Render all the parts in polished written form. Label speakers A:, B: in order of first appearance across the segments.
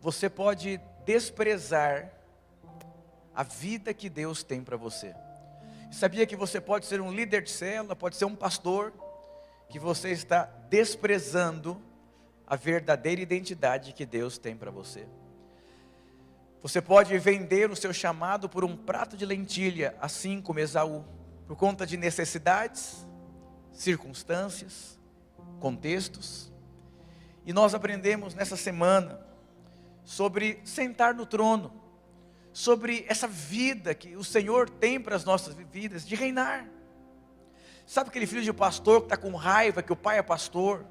A: você pode desprezar a vida que Deus tem para você. Sabia que você pode ser um líder de célula, pode ser um pastor, que você está desprezando a verdadeira identidade que Deus tem para você. Você pode vender o seu chamado por um prato de lentilha, assim como Esaú, por conta de necessidades, circunstâncias, contextos. E nós aprendemos nessa semana sobre sentar no trono, sobre essa vida que o Senhor tem para as nossas vidas, de reinar. Sabe aquele filho de pastor que está com raiva que o pai é pastor?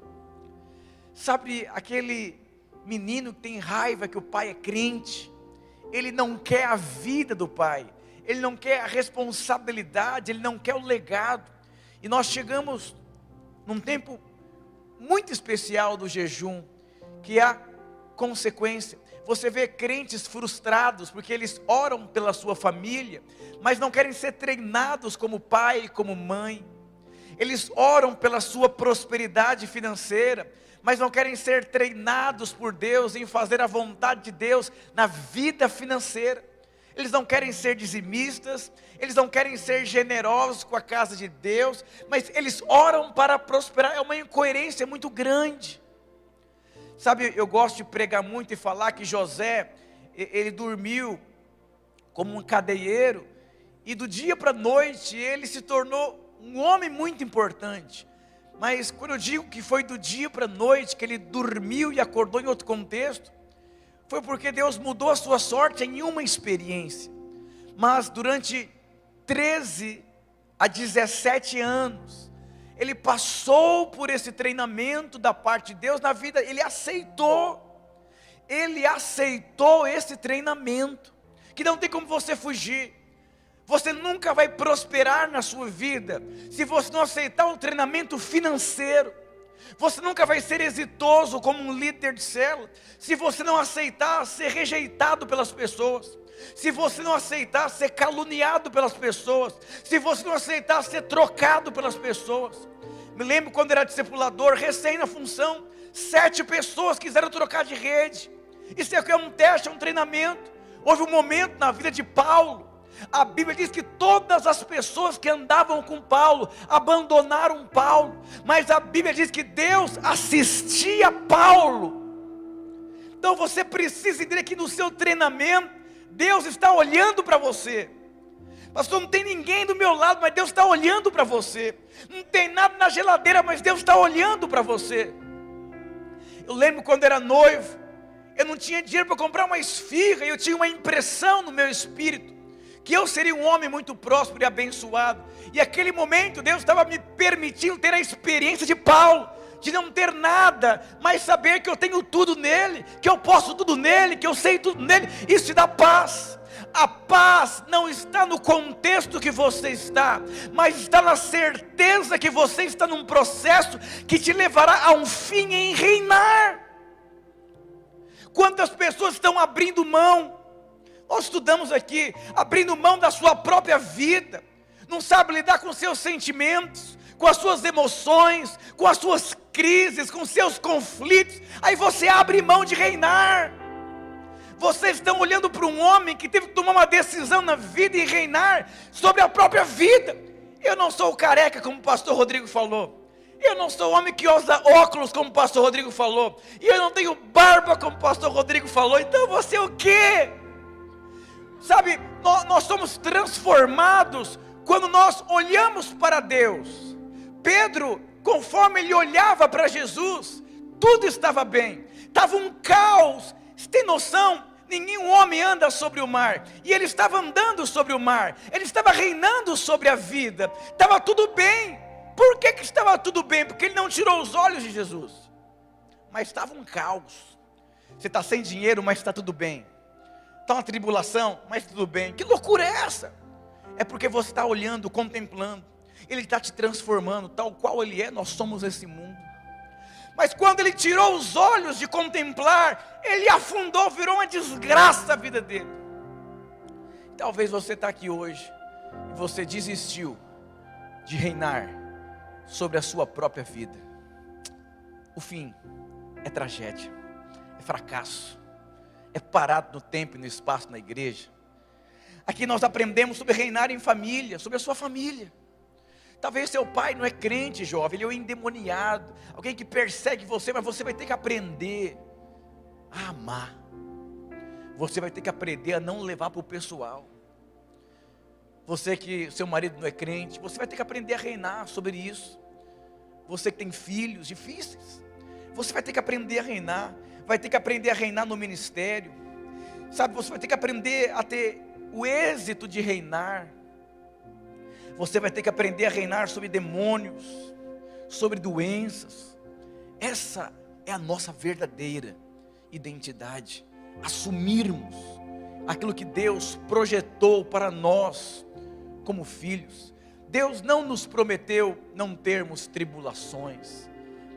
A: Sabe aquele menino que tem raiva que o pai é crente? Ele não quer a vida do pai, ele não quer a responsabilidade, ele não quer o legado. E nós chegamos num tempo muito especial do jejum, que é a consequência. Você vê crentes frustrados, porque eles oram pela sua família, mas não querem ser treinados como pai e como mãe. Eles oram pela sua prosperidade financeira, mas não querem ser treinados por Deus em fazer a vontade de Deus na vida financeira. Eles não querem ser dizimistas, eles não querem ser generosos com a casa de Deus, mas eles oram para prosperar. É uma incoerência muito grande. Sabe, eu gosto de pregar muito e falar que José, ele dormiu como um cadeieiro, e do dia para a noite ele se tornou um homem muito importante. Mas quando eu digo que foi do dia para a noite que ele dormiu e acordou em outro contexto, foi porque Deus mudou a sua sorte em uma experiência. Mas durante 13 a 17 anos, ele passou por esse treinamento da parte de Deus na vida. Ele aceitou esse treinamento, que não tem como você fugir. Você nunca vai prosperar na sua vida se você não aceitar o treinamento financeiro. Você nunca vai ser exitoso como um líder de célula se você não aceitar ser rejeitado pelas pessoas, se você não aceitar ser caluniado pelas pessoas, se você não aceitar ser trocado pelas pessoas. Me lembro quando era discipulador, recém na função, 7 pessoas quiseram trocar de rede. Isso aqui é um teste, é um treinamento. Houve um momento na vida de Paulo, a Bíblia diz que todas as pessoas que andavam com Paulo abandonaram Paulo, mas a Bíblia diz que Deus assistia Paulo. Então você precisa entender que no seu treinamento Deus está olhando para você. Pastor, não tem ninguém do meu lado, mas Deus está olhando para você. Não tem nada na geladeira, mas Deus está olhando para você. Eu lembro quando era noivo, eu não tinha dinheiro para comprar uma esfirra, e eu tinha uma impressão no meu espírito que eu seria um homem muito próspero e abençoado. E naquele momento Deus estava me permitindo ter a experiência de Paulo, de não ter nada, mas saber que eu tenho tudo nele, que eu posso tudo nele, que eu sei tudo nele. Isso te dá paz. A paz não está no contexto que você está, mas está na certeza que você está num processo que te levará a um fim em reinar. Quantas pessoas estão abrindo mão? Nós estudamos aqui, abrindo mão da sua própria vida, não sabe lidar com seus sentimentos, com as suas emoções, com as suas crises, com seus conflitos. Aí você abre mão de reinar. Vocês estão olhando para um homem que teve que tomar uma decisão na vida e reinar sobre a própria vida. Eu não sou careca como o pastor Rodrigo falou, eu não sou homem que usa óculos como o pastor Rodrigo falou, e eu não tenho barba como o pastor Rodrigo falou. Então você é o quê? Sabe, nós somos transformados quando nós olhamos para Deus. Pedro, conforme ele olhava para Jesus, tudo estava bem, estava um caos. Você tem noção? Nenhum homem anda sobre o mar, e ele estava andando sobre o mar, ele estava reinando sobre a vida, estava tudo bem. Por que estava tudo bem? Porque ele não tirou os olhos de Jesus. Mas estava um caos. Você está sem dinheiro, mas está tudo bem. Está uma tribulação, mas tudo bem. Que loucura é essa? É porque você está olhando, contemplando. Ele está te transformando, tal qual Ele é. Nós somos esse mundo. Mas quando Ele tirou os olhos de contemplar, Ele afundou, virou uma desgraça a vida dele. Talvez você está aqui hoje e você desistiu de reinar sobre a sua própria vida. O fim é tragédia, é fracasso, é parado no tempo e no espaço na igreja. Aqui nós aprendemos sobre reinar em família, sobre a sua família. Talvez seu pai não é crente, jovem, ele é um endemoniado, alguém que persegue você, mas você vai ter que aprender a amar. Você vai ter que aprender a não levar para o pessoal. Você que seu marido não é crente, você vai ter que aprender a reinar sobre isso. Você que tem filhos difíceis, você vai ter que aprender a reinar. Vai ter que aprender a reinar no ministério. Sabe, você vai ter que aprender a ter o êxito de reinar. Você vai ter que aprender a reinar sobre demônios, sobre doenças. Essa é a nossa verdadeira identidade. Assumirmos aquilo que Deus projetou para nós como filhos. Deus não nos prometeu não termos tribulações,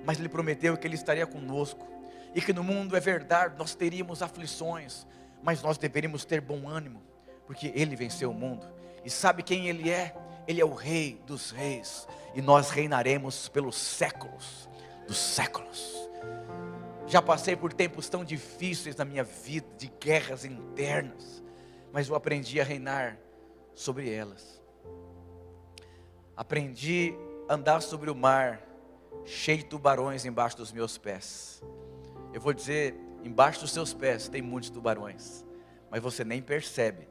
A: mas Ele prometeu que Ele estaria conosco, e que no mundo, é verdade, nós teríamos aflições, mas nós deveríamos ter bom ânimo, porque Ele venceu o mundo. E sabe quem Ele é? Ele é o Rei dos Reis, e nós reinaremos pelos séculos dos séculos. Já passei por tempos tão difíceis na minha vida, de guerras internas, mas eu aprendi a reinar sobre elas. Aprendi a andar sobre o mar, cheio de tubarões embaixo dos meus pés. Eu vou dizer, embaixo dos seus pés tem muitos tubarões, mas você nem percebe,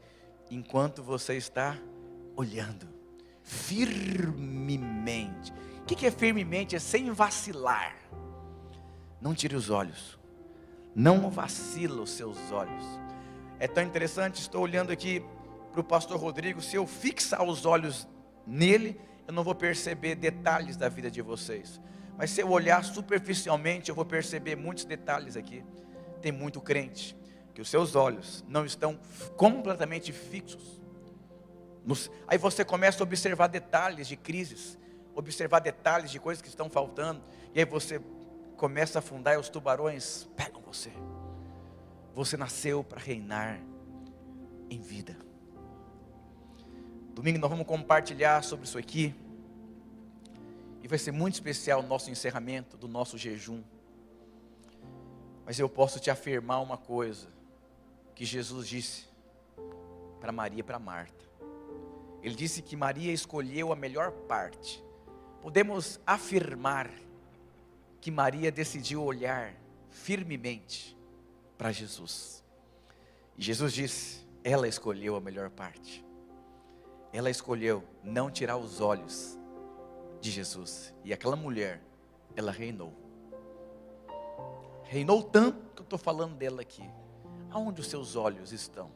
A: enquanto você está olhando, firmemente. O que é firmemente? É sem vacilar. Não tire os olhos, não vacila os seus olhos. É tão interessante, estou olhando aqui para o pastor Rodrigo. Se eu fixar os olhos nele, eu não vou perceber detalhes da vida de vocês, mas se eu olhar superficialmente, eu vou perceber muitos detalhes aqui. Tem muito crente que os seus olhos não estão completamente fixos. Aí você começa a observar detalhes de crises, observar detalhes de coisas que estão faltando, e aí você começa a afundar e os tubarões pegam você. Você nasceu para reinar em vida. Domingo nós vamos compartilhar sobre isso aqui, e vai ser muito especial o nosso encerramento do nosso jejum. Mas eu posso te afirmar uma coisa, que Jesus disse para Maria e para Marta. Ele disse que Maria escolheu a melhor parte. Podemos afirmar que Maria decidiu olhar firmemente para Jesus. E Jesus disse, ela escolheu a melhor parte. Ela escolheu não tirar os olhos de Jesus. E aquela mulher, ela reinou. Reinou tanto que eu estou falando dela aqui. Aonde os seus olhos estão?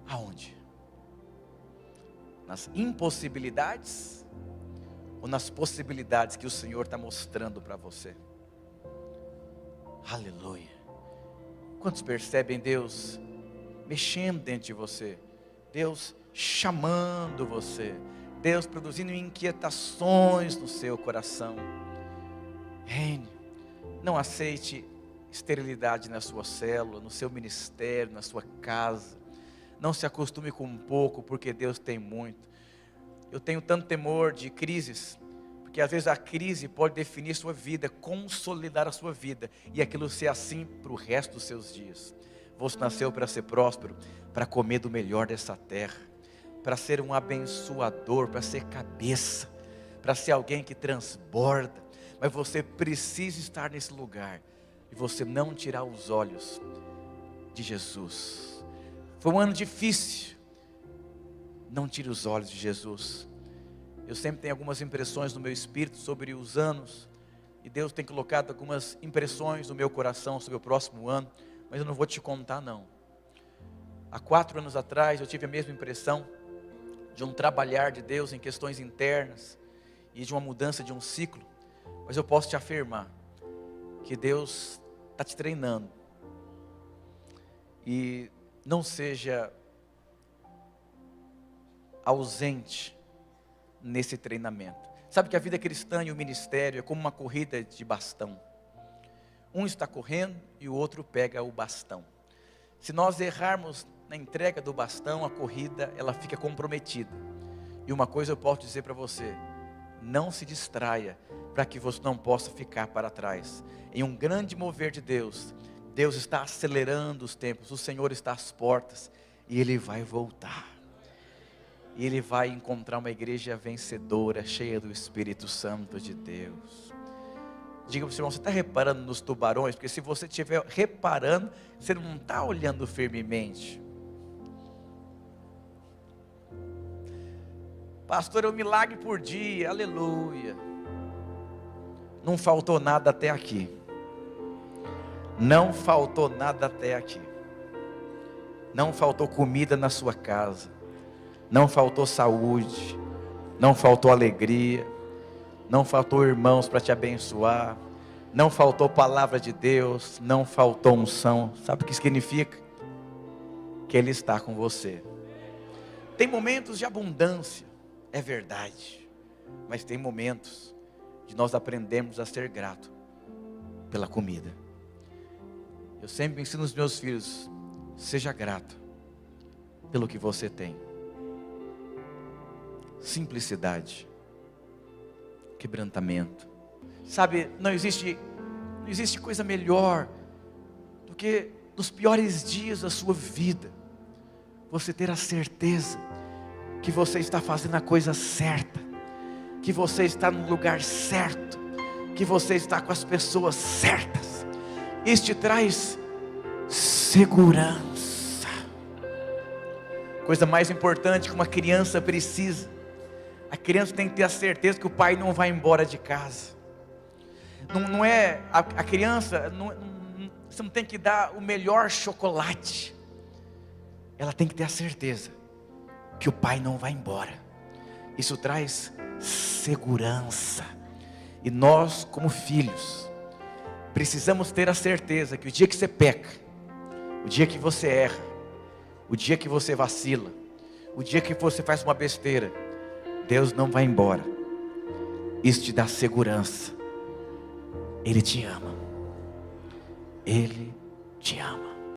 A: Aonde? Nas impossibilidades ou nas possibilidades que o Senhor está mostrando para você? Aleluia. Quantos percebem Deus mexendo dentro de você? Deus chamando você, Deus produzindo inquietações no seu coração. Reine, não aceite esterilidade na sua célula, no seu ministério, na sua casa. Não se acostume com um pouco, porque Deus tem muito. Eu tenho tanto temor de crises, porque às vezes a crise pode definir sua vida, consolidar a sua vida, e aquilo ser assim para o resto dos seus dias. Você nasceu para ser próspero, para comer do melhor dessa terra, para ser um abençoador, para ser cabeça, para ser alguém que transborda. Mas você precisa estar nesse lugar, e você não tirar os olhos de Jesus. Foi um ano difícil, não tire os olhos de Jesus. Eu sempre tenho algumas impressões no meu espírito sobre os anos, e Deus tem colocado algumas impressões no meu coração sobre o próximo ano, mas eu não vou te contar não. Há 4 anos atrás eu tive a mesma impressão de um trabalhar de Deus em questões internas e de uma mudança de um ciclo, mas eu posso te afirmar que Deus está te treinando, e não seja ausente nesse treinamento. Sabe que a vida cristã e o ministério é como uma corrida de bastão. Um está correndo e o outro pega o bastão. Se nós errarmos na entrega do bastão, a corrida ela fica comprometida. E uma coisa eu posso dizer para você: não se distraia, para que você não possa ficar para trás. Em um grande mover de Deus, Deus está acelerando os tempos, o Senhor está às portas, e Ele vai voltar. E Ele vai encontrar uma igreja vencedora, cheia do Espírito Santo de Deus. Diga para o seu irmão, você está reparando nos tubarões? Porque se você estiver reparando, você não está olhando firmemente. Pastor, é um milagre por dia, aleluia. Não faltou nada até aqui. Não faltou nada até aqui. Não faltou comida na sua casa. Não faltou saúde. Não faltou alegria. Não faltou irmãos para te abençoar. Não faltou palavra de Deus. Não faltou unção. Sabe o que significa? Que Ele está com você. Tem momentos de abundância, é verdade. Mas tem momentos de nós aprendermos a ser grato pela comida. Eu sempre ensino os meus filhos, seja grato pelo que você tem. Simplicidade, quebrantamento. Sabe, não existe coisa melhor do que nos piores dias da sua vida, você ter a certeza que você está fazendo a coisa certa, que você está no lugar certo, que você está com as pessoas certas. Isso te traz segurança. Coisa mais importante que uma criança precisa. A criança tem que ter a certeza que o pai não vai embora de casa. Não é a criança, você não tem que dar o melhor chocolate. Ela tem que ter a certeza que o pai não vai embora. Isso traz segurança. E nós, como filhos, precisamos ter a certeza que o dia que você peca, o dia que você erra, o dia que você vacila, o dia que você faz uma besteira, Deus não vai embora. Isso te dá segurança. Ele te ama. Ele te ama.